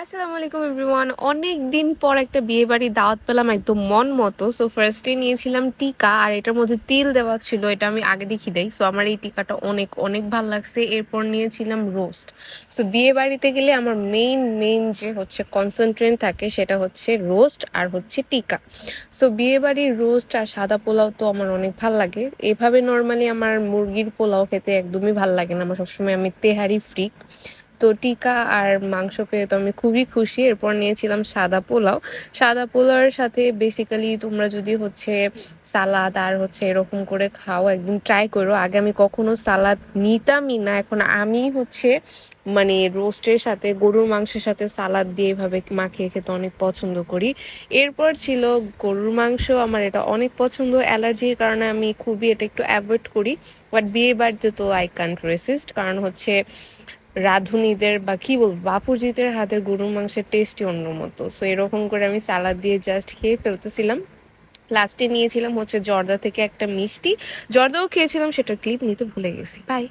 আসসালামু আলাইকুম এভরিওয়ান। অনেক দিন পর একটা বিয়ে বাড়ি দাওয়াত পেলাম একদম মন মতো। সো ফার্স্টে নিয়েছিলাম টিকা, আর এটার মধ্যে তিল দেওয়া ছিল, এটা আমি আগে দেখি দেই। সো আমার এই টিকাটা অনেক অনেক ভালো লাগছে। এরপর নিয়েছিলাম রোস্ট। সো বিয়ে বাড়িতে গেলে আমার মেইন যে হচ্ছে কনসেন্ট্রেট থাকে সেটা হচ্ছে রোস্ট আর হচ্ছে টিকা। সো বিয়ে বাড়ির রোস্ট আর সাদা পোলাও তো আমার অনেক ভাল লাগে। এভাবে নর্মালি আমার মুরগির পোলাও খেতে একদমই ভাল লাগে না, আমার সবসময় আমি তেহারি ফ্রিক। তো টিকা আর মাংস পেয়ে তো আমি খুবই খুশি। এরপর নিয়েছিলাম সাদা পোলাও। সাদা পোলাওয়ের সাথে বেসিক্যালি তোমরা যদি হচ্ছে সালাদ আর হচ্ছে এরকম করে খাও, একদিন ট্রাই করো। আগে আমি কখনো সালাদ নিতামই না, এখন আমি হচ্ছে মানে রোস্টের সাথে গরুর মাংসের সাথে সালাদ দিয়ে এভাবে মাখিয়ে খেতে অনেক পছন্দ করি। এরপর ছিল গরুর মাংস, আমার এটা অনেক পছন্দ। অ্যালার্জির কারণে আমি খুবই এটা একটু অ্যাভয়েড করি, বাট বিয়ে বাড়িতে তো আই কান্ট রেসিস্ট, কারণ হচ্ছে রাঁধুনিদের বা কি বলবো বাপুজিদের হাতের গরুর মাংসের টেস্টই অন্য মতো। সো এরকম করে আমি সালাদ দিয়ে জাস্ট খেয়ে ফেলতেছিলাম। লাস্টে নিয়েছিলাম হচ্ছে জর্দা থেকে একটা মিষ্টি। জর্দাও খেয়েছিলাম, সেটা ক্লিপ নিতে ভুলে গেছি। বাই।